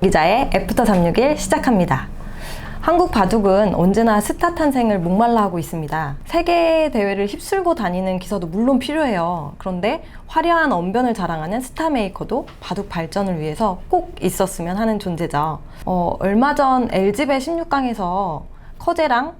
기자의 애프터 361 시작합니다. 한국 바둑은 언제나 스타 탄생을 목말라 하고 있습니다. 세계 대회를 휩쓸고 다니는 기사도 물론 필요해요. 그런데 화려한 언변을 자랑하는 스타 메이커도 바둑 발전을 위해서 꼭 있었으면 하는 존재죠. 얼마 전 LG배 16강에서 커제랑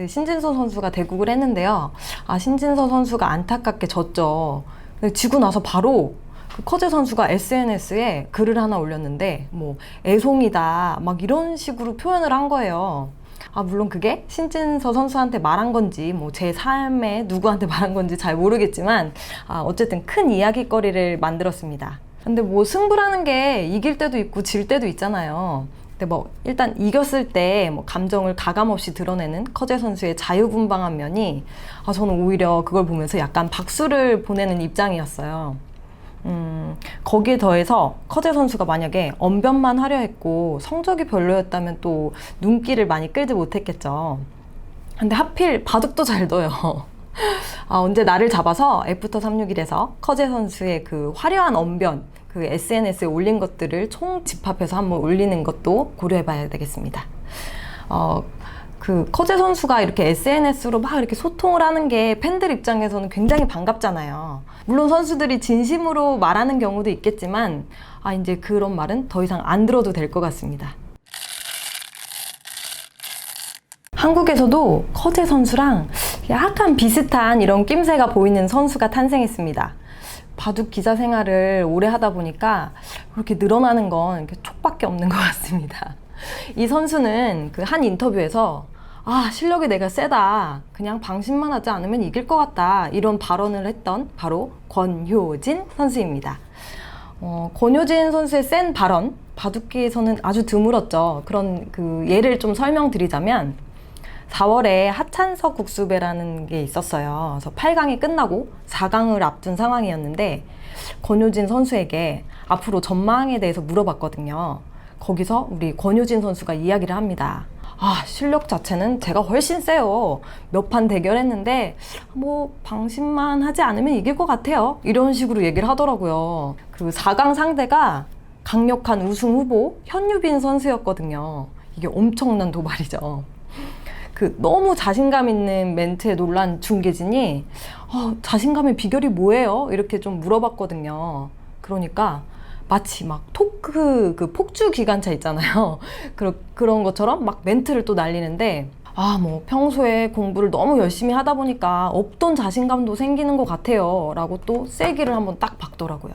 신진서 선수가 대국을 했는데요. 신진서 선수가 안타깝게 졌죠. 근데 지고 나서 바로 커제 선수가 SNS에 글을 하나 올렸는데 애송이다 막 이런 식으로 표현을 한 거예요. 물론 그게 신진서 선수한테 말한 건지 제 삶에 누구한테 말한 건지 잘 모르겠지만 어쨌든 큰 이야기거리를 만들었습니다. 근데 승부라는 게 이길 때도 있고 질 때도 있잖아요. 근데 일단 이겼을 때 감정을 가감없이 드러내는 커제 선수의 자유분방한 면이 저는 오히려 그걸 보면서 약간 박수를 보내는 입장이었어요. 거기에 더해서 커제 선수가 만약에 언변만 화려했고 성적이 별로였다면 또 눈길을 많이 끌지 못했겠죠. 근데 하필 바둑도 잘 둬요. 언제 나를 잡아서 애프터 361에서 커제 선수의 그 화려한 언변, 그 SNS에 올린 것들을 총 집합해서 한번 올리는 것도 고려해 봐야 되겠습니다. 커제 선수가 이렇게 SNS로 막 이렇게 소통을 하는 게 팬들 입장에서는 굉장히 반갑잖아요. 물론 선수들이 진심으로 말하는 경우도 있겠지만 이제 그런 말은 더 이상 안 들어도 될 것 같습니다. 한국에서도 커제 선수랑 약간 비슷한 이런 낌새가 보이는 선수가 탄생했습니다. 바둑 기자 생활을 오래 하다 보니까 그렇게 늘어나는 건 촉밖에 없는 것 같습니다. 이 선수는 그 한 인터뷰에서 실력이 내가 세다, 그냥 방심만 하지 않으면 이길 것 같다, 이런 발언을 했던 바로 권효진 선수입니다. 권효진 선수의 센 발언, 바둑계에서는 아주 드물었죠. 그런 예를 좀 설명드리자면 4월에 하찬석 국수배라는 게 있었어요. 그래서 8강이 끝나고 4강을 앞둔 상황이었는데 권효진 선수에게 앞으로 전망에 대해서 물어봤거든요. 거기서 우리 권효진 선수가 이야기를 합니다. 실력 자체는 제가 훨씬 세요. 몇 판 대결했는데 방심만 하지 않으면 이길 것 같아요. 이런 식으로 얘기를 하더라고요. 그리고 4강 상대가 강력한 우승 후보 현유빈 선수였거든요. 이게 엄청난 도발이죠. 너무 자신감 있는 멘트에 놀란 중계진이 자신감의 비결이 뭐예요? 이렇게 좀 물어봤거든요. 그러니까 마치 토크 폭주 기관차 있잖아요. 그런 것처럼 멘트를 또 날리는데 평소에 공부를 너무 열심히 하다 보니까 없던 자신감도 생기는 것 같아요. 라고 또 세기를 한번 딱 박더라고요.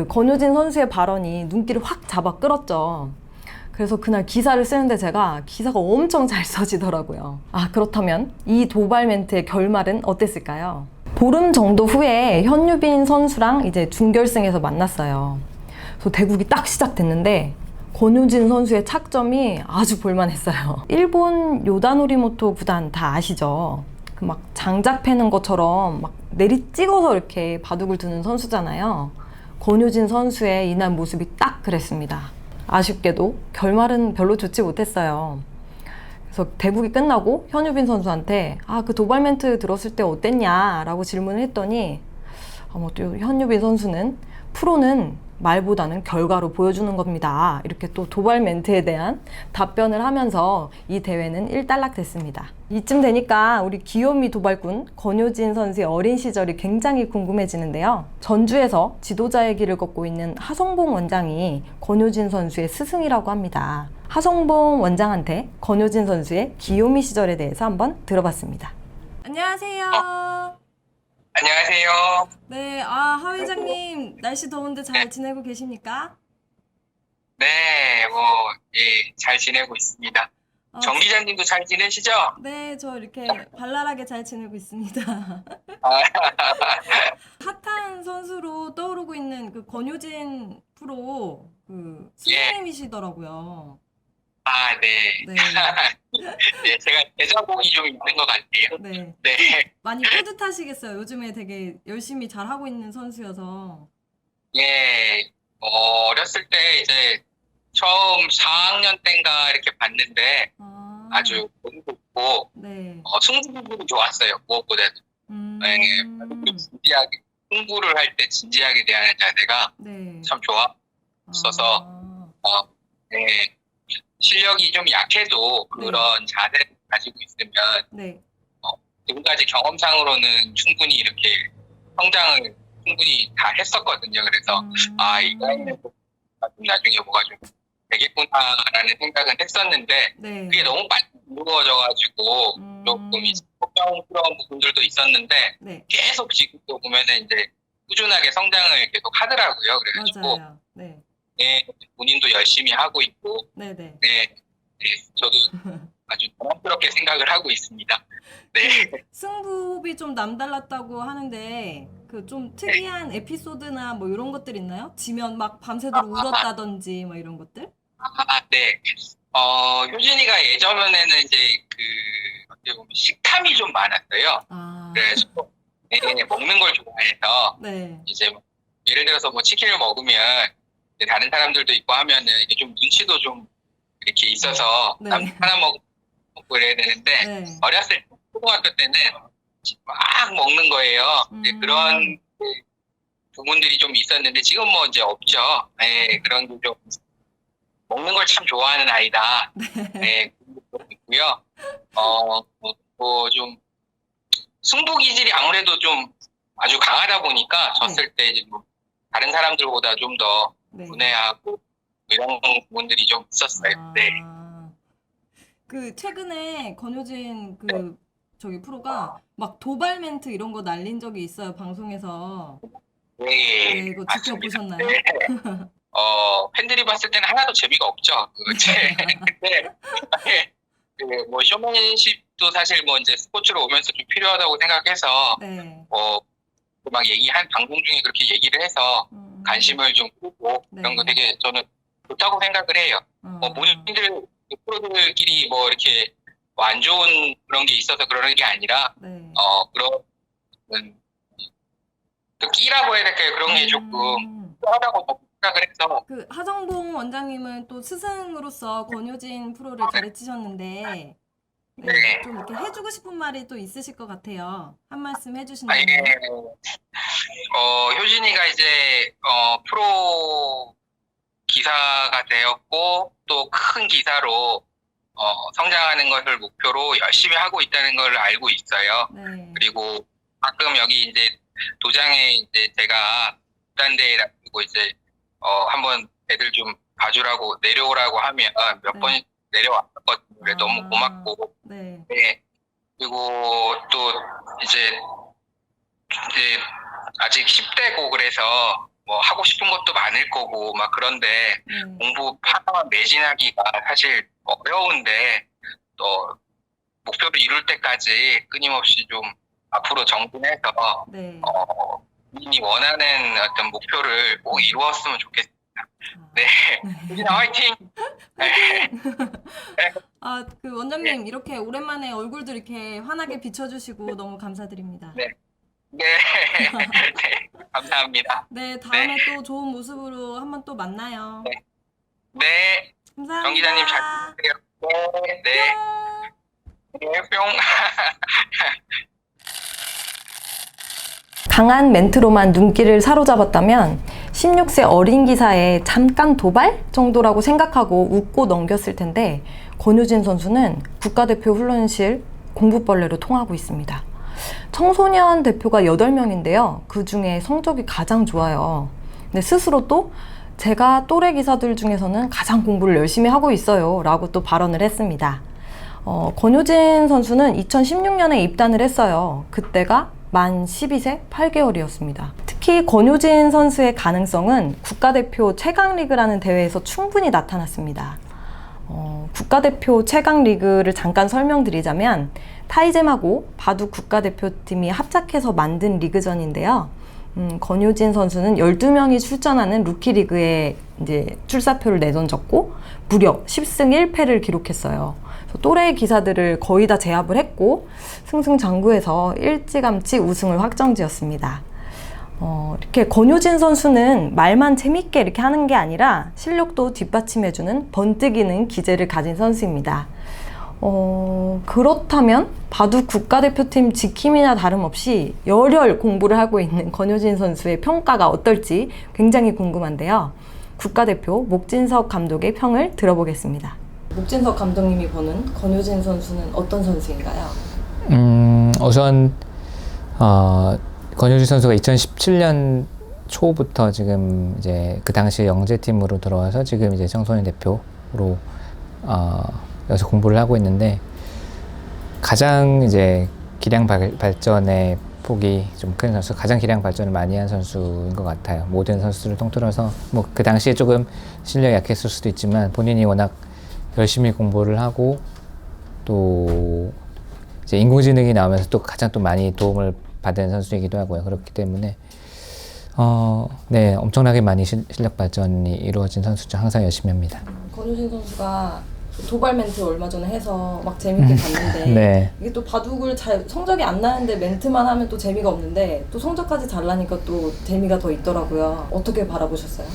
권효진 선수의 발언이 눈길을 확 잡아 끌었죠. 그래서 그날 기사를 쓰는데 제가 기사가 엄청 잘 써지더라고요. 그렇다면 이 도발 멘트의 결말은 어땠을까요? 보름 정도 후에 현유빈 선수랑 이제 준결승에서 만났어요. 그래서 대국이 딱 시작됐는데 권효진 선수의 착점이 아주 볼만했어요. 일본 요다노리모토 구단 다 아시죠? 장작 패는 것처럼 내리 찍어서 이렇게 바둑을 두는 선수잖아요. 권효진 선수의 이날 모습이 딱 그랬습니다. 아쉽게도 결말은 별로 좋지 못했어요. 그래서 대국이 끝나고 현유빈 선수한테 그 도발 멘트 들었을 때 어땠냐 라고 질문을 했더니 또 현유빈 선수는 프로는 말보다는 결과로 보여주는 겁니다. 이렇게 또 도발 멘트에 대한 답변을 하면서 이 대회는 일단락됐습니다. 이쯤 되니까 우리 귀요미 도발꾼 권효진 선수의 어린 시절이 굉장히 궁금해지는데요. 전주에서 지도자의 길을 걷고 있는 하성봉 원장이 권효진 선수의 스승이라고 합니다. 하성봉 원장한테 권효진 선수의 귀요미 시절에 대해서 한번 들어봤습니다. 안녕하세요. 안녕하세요. 네, 하 회장님, 날씨 더운데 잘 지내고 계십니까? 네, 예, 잘 지내고 있습니다. 정 기자님도 잘 지내시죠? 네, 저 이렇게 발랄하게 잘 지내고 있습니다. 아, 핫한 선수로 떠오르고 있는 권효진 프로 예. 스승님이시더라고요. 네. 네, 네, 제가 대자보이 좀 있는 것 같아요. 네. 네, 많이 뿌듯하시겠어요. 요즘에 되게 열심히 잘하고 있는 선수여서. 예, 어렸을 때 이제 처음 4학년 때인가 이렇게 봤는데 아주 재밌고, 네. 승부도 좋았어요. 무엇보다도. 네, 진지하게, 승부를 할 때 진지하게 대하는 자세가 네. 참 좋았어서, 네, 실력이 좀 약해도 그런 자세를 가지고 있으면 네. 지금까지 경험상으로는 충분히 이렇게 성장을 충분히 다 했었거든요. 그래서 이거는 나중에 뭐가 좀 되겠구나라는 생각은 했었는데 네. 그게 너무 빨리 이루어져가지고 조금 이제 걱정스러운 부분들도 있었는데 네. 계속 지금도 보면은 이제 꾸준하게 성장을 계속 하더라고요. 그래가지고 맞아요. 네. 네, 본인도 열심히 하고 있고 네, 네. 네, 저도 아주 자랑스럽게 생각을 하고 있습니다. 네. 승부흡이 좀 남달랐다고 하는데 그 좀 특이한 에피소드나 뭐 이런 것들 있나요? 지면 막 밤새도록 울었다든지 뭐 이런 것들? 네. 효진이가 예전에는 이제 어떻게 보면 식탐이 좀 많았어요. 아, 그래서 네, 먹는 걸 좋아해서 네. 이제 예를 들어서 뭐 치킨을 먹으면 이제 다른 사람들도 있고 하면은 이게 좀 눈치도 좀 이렇게 있어서 네. 남 하나 먹고 그래야 되는데 네. 어렸을 때 초등학교 때는 막 먹는 거예요. 이제 그런 부분들이 좀 있었는데 지금 뭐 이제 없죠. 네, 그런 게 좀 먹는 걸 참 좋아하는 아이다. 네, 그런 게 있고요. 좀 승부 기질이 아무래도 좀 아주 강하다 보니까 졌을 때 이제 뭐 다른 사람들보다 좀 더 네. 분해하고 이런 부분들이 좀 있었어요. 네. 그 최근에 권효진 그 저기 프로가 막 도발 멘트 이런 거 날린 적이 있어요, 방송에서. 네, 네, 이거 맞습니다. 지켜보셨나요? 네. 팬들이 봤을 때는 하나도 재미가 없죠. 뭐 쇼맨십도 사실 뭐 이제 스포츠로 오면서 좀 필요하다고 생각해서 네. 막 얘기한 방송 중에 그렇게 얘기를 해서 관심을 좀 끌고 그런 거 네. 되게 저는 좋다고 생각을 해요. 본인들 프로들끼리 뭐 이렇게 뭐안 좋은 그런 게 있어서 그러는 게 아니라 네. 그런 그 끼라고 해야 될까요? 그런 게 조금 필요하다고 생각을 해서 그 하정봉 원장님은 또 스승으로서 권효진 프로를 가르치셨는데 네, 좀 이렇게 해주고 싶은 말이 또 있으실 것 같아요. 한 말씀 해주신다면. 효진이가 이제 프로 기사가 되었고 또 큰 기사로 성장하는 것을 목표로 열심히 하고 있다는 걸 알고 있어요. 네. 그리고 가끔 여기 이제 도장에 이제 제가 국단대회라고 이제 한번 애들 좀 봐주라고 내려오라고 하면 몇 번 내려왔거든요. 그래 너무 고맙고 네. 네. 그리고 또 이제 아직 10대고 그래서 뭐 하고 싶은 것도 많을 거고 막 그런데 공부 하나만 매진하기가 사실 어려운데 또 목표를 이룰 때까지 끊임없이 좀 앞으로 정진해서 네. 본인이 원하는 어떤 목표를 꼭 이루었으면 좋겠습니다. 네, 효진아 화이팅! 아, 그 원장님 이렇게 오랜만에 얼굴도 이렇게 환하게 비춰주시고 너무 감사드립니다. 네. 네, 네, 감사합니다. 네, 다음에 또 좋은 모습으로 한번 또 만나요. 네, 감사합니다. 정 기자님 잘 부탁드려요. 네, 네, 뿅. 강한 멘트로만 눈길을 사로잡았다면 16세 어린 기사의 잠깐 도발 정도라고 생각하고 웃고 넘겼을 텐데 권효진 선수는 국가대표 훈련실 공부벌레로 통하고 있습니다. 청소년 대표가 8명인데요. 그 중에 성적이 가장 좋아요. 근데 스스로 또 제가 또래 기사들 중에서는 가장 공부를 열심히 하고 있어요 라고 또 발언을 했습니다. 권효진 선수는 2016년에 입단을 했어요. 그때가 만 12세 8개월이었습니다. 특히 권효진 선수의 가능성은 국가대표 최강리그라는 대회에서 충분히 나타났습니다. 국가대표 최강리그를 잠깐 설명드리자면 타이잼하고 바둑 국가대표팀이 합작해서 만든 리그전인데요. 권효진 선수는 12명이 출전하는 루키리그에 이제 출사표를 내던졌고 무려 10승 1패를 기록했어요. 또래 기사들을 거의 다 제압을 했고 승승장구해서 일찌감치 우승을 확정지었습니다. 이렇게 권효진 선수는 말만 재밌게 이렇게 하는 게 아니라 실력도 뒷받침해주는 번뜩이는 기재를 가진 선수입니다. 그렇다면 바둑 국가대표팀 지킴이나 다름없이 열혈 공부를 하고 있는 권효진 선수의 평가가 어떨지 굉장히 궁금한데요. 국가대표 목진석 감독의 평을 들어보겠습니다. 목진석 감독님이 보는 권효진 선수는 어떤 선수인가요? 우선 권효진 선수가 2017년 초부터 지금 이제 그 당시 영재팀으로 들어와서 지금 이제 청소년 대표로 여기서 공부를 하고 있는데, 가장 이제 기량 발전의 폭이 좀 큰 선수, 가장 기량 발전을 많이 한 선수인 것 같아요. 모든 선수들을 통틀어서 뭐 그 당시에 조금 실력이 약했을 수도 있지만 본인이 워낙 열심히 공부를 하고 또 이제 인공지능이 나오면서 또 가장 또 많이 도움을 받은 선수이기도 하고요. 그렇기 때문에 네, 엄청나게 많이 실력 발전이 이루어진 선수죠. 항상 열심히 합니다. 권효진 선수가 도발 멘트 얼마 전에 해서 막 재밌게 봤는데 네. 이게 또 바둑을 잘 성적이 안 나는데 멘트만 하면 또 재미가 없는데 또 성적까지 잘 나니까 또 재미가 더 있더라고요. 어떻게 바라보셨어요?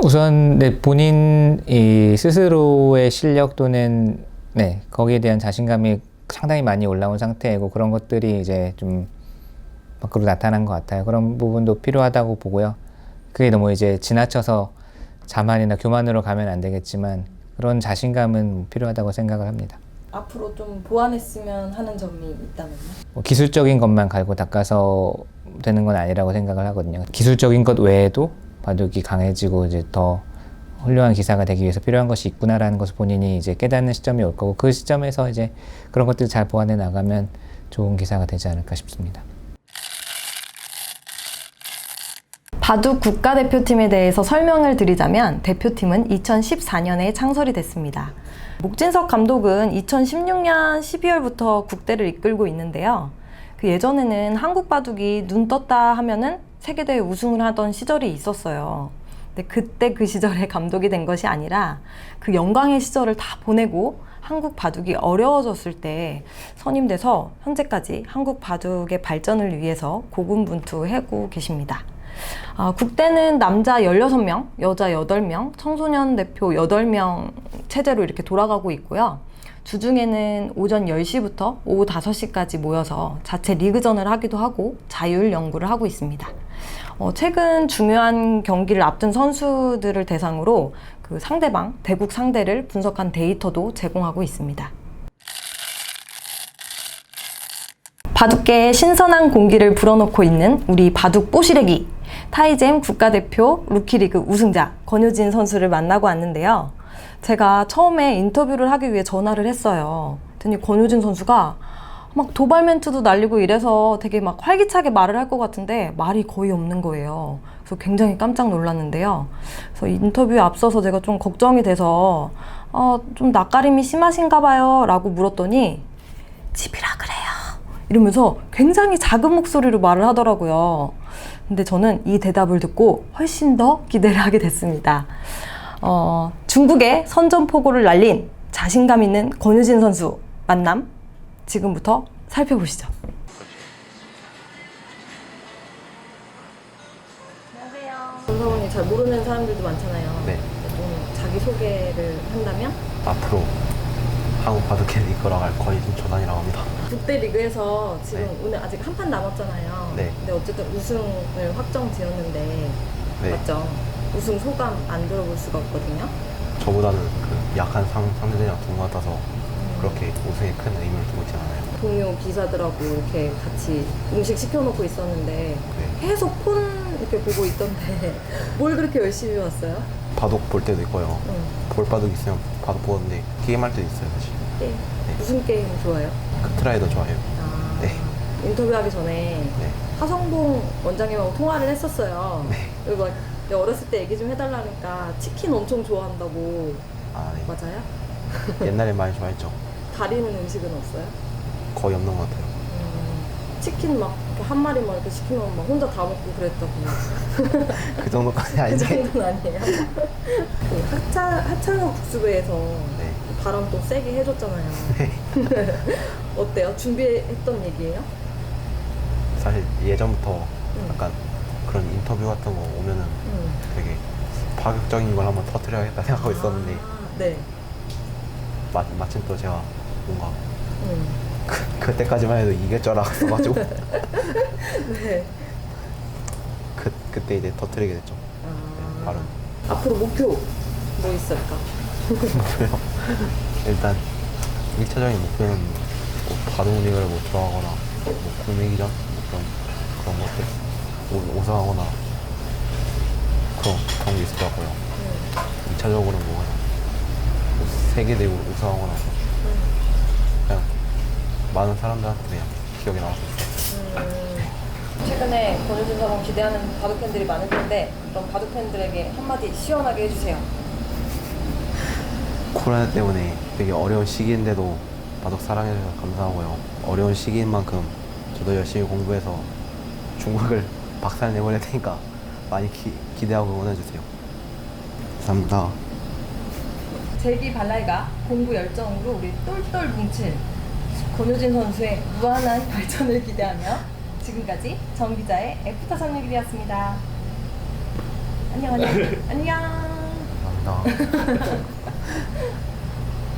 우선 네, 본인이 스스로의 실력 또는 네, 거기에 대한 자신감이 상당히 많이 올라온 상태이고, 그런 것들이 이제 좀 밖으로 나타난 것 같아요. 그런 부분도 필요하다고 보고요. 그게 너무 이제 지나쳐서 자만이나 교만으로 가면 안 되겠지만 그런 자신감은 필요하다고 생각을 합니다. 앞으로 좀 보완했으면 하는 점이 있다면요? 뭐 기술적인 것만 갈고 닦아서 되는 건 아니라고 생각을 하거든요. 기술적인 것 외에도 바둑이 강해지고 이제 더 훌륭한 기사가 되기 위해서 필요한 것이 있구나라는 것을 본인이 이제 깨닫는 시점이 올 거고, 그 시점에서 이제 그런 것들을 잘 보완해 나가면 좋은 기사가 되지 않을까 싶습니다. 바둑 국가대표팀에 대해서 설명을 드리자면 대표팀은 2014년에 창설이 됐습니다. 목진석 감독은 2016년 12월부터 국대를 이끌고 있는데요. 그 예전에는 한국 바둑이 눈 떴다 하면은 세계대회 우승을 하던 시절이 있었어요. 근데 그때 그 시절에 감독이 된 것이 아니라 그 영광의 시절을 다 보내고 한국 바둑이 어려워졌을 때 선임돼서 현재까지 한국 바둑의 발전을 위해서 고군분투하고 계십니다. 국대는 남자 16명, 여자 8명, 청소년 대표 8명 체제로 이렇게 돌아가고 있고요. 주중에는 오전 10시부터 오후 5시까지 모여서 자체 리그전을 하기도 하고 자율 연구를 하고 있습니다. 최근 중요한 경기를 앞둔 선수들을 대상으로 그 상대방, 대국 상대를 분석한 데이터도 제공하고 있습니다. 바둑계에 신선한 공기를 불어넣고 있는 우리 바둑 뽀시래기 타이잼 국가대표 루키리그 우승자 권효진 선수를 만나고 왔는데요. 제가 처음에 인터뷰를 하기 위해 전화를 했어요. 그랬더니 권효진 선수가 막 도발 멘트도 날리고 이래서 되게 막 활기차게 말을 할 것 같은데 말이 거의 없는 거예요. 그래서 굉장히 깜짝 놀랐는데요. 그래서 인터뷰에 앞서서 제가 좀 걱정이 돼서 좀 낯가림이 심하신가 봐요 라고 물었더니 집이라 그래요 이러면서 굉장히 작은 목소리로 말을 하더라고요. 근데 저는 이 대답을 듣고 훨씬 더 기대를 하게 됐습니다. 중국의 선전포고를 날린 자신감 있는 권효진 선수 만남 지금부터 살펴보시죠. 안녕하세요. 권사원이 잘 모르는 사람들도 많잖아요. 네. 좀 자기소개를 한다면? 앞으로 한국 바둑계를 이끌어갈 권효진 조단이라고 합니다. 국대 리그에서 지금 네. 오늘 아직 한 판 남았잖아요. 네. 근데 어쨌든 우승을 확정 지었는데 네. 맞죠? 우승 소감 안 들어볼 수가 없거든요. 저보다는 그 약한 상대들이랑 동료같아서 그렇게 우승에 큰 의미를 두고 있지 않아요. 동료 기사들하고 이렇게 같이 음식 시켜놓고 있었는데 네. 계속 폰 이렇게 보고 있던데 뭘 그렇게 열심히 왔어요? 바둑 볼 때도 있고요. 볼 바둑 있으면 바둑 보는데 게임할 때도 있어요, 사실. 게임. 네. 무슨 게임 좋아해요? 크트라이더 좋아해요. 네. 인터뷰하기 전에 네. 하성봉 원장님하고 통화를 했었어요. 네. 그리고 막 내가 어렸을 때 얘기 좀 해달라니까 치킨 엄청 좋아한다고. 아, 네. 맞아요? 옛날에 많이 좋아했죠. 가리는 음식은 없어요? 거의 없는 것 같아요. 치킨 막 이렇게 한 마리만 이렇게 시키면 막 혼자 다 먹고 그랬다고. 그 정도까지 그 아니지. 정도는 아니에요. 그 하창호 국수부에서 네. 바람 또 세게 해줬잖아요. 어때요? 준비했던 얘기예요? 사실 예전부터 약간 그런 인터뷰 같은 거 오면은 되게 파격적인 걸 한번 터뜨려야겠다 생각하고 있었는데 네. 마침 또 제가 뭔가 그때까지만 해도 이길 줄 알았어가지고 네. 그때 이제 터뜨리게 됐죠. 네, 바로 앞으로 목표 뭐 있을까? 일단 1차적인 목표는 뭐 바둑리그를 뭐 들어가거나 뭐 구매기전 그런 것들 우승하거나 그런 게 있을 것 같고요. 2차적으로는 뭐 그냥 뭐 세계대회 우승하거나 그냥 많은 사람들한테 그냥 기억에 남았어요. 최근에 권효진 선수 기대하는 바둑 팬들이 많을 텐데 그럼 바둑 팬들에게 한마디 시원하게 해주세요. 코로나 때문에 되게 어려운 시기인데도 바둑 사랑해주셔서 감사하고요. 어려운 시기인 만큼 저도 열심히 공부해서 중국을 박살 내버릴 테니까 많이 기대하고 응원해주세요. 감사합니다. 재기 발랄과 공부 열정으로 우리 똘똘 뭉친 권효진 선수의 무한한 발전을 기대하며 지금까지 정 기자의 애프터 361이었습니다. 안녕. 감사합니다.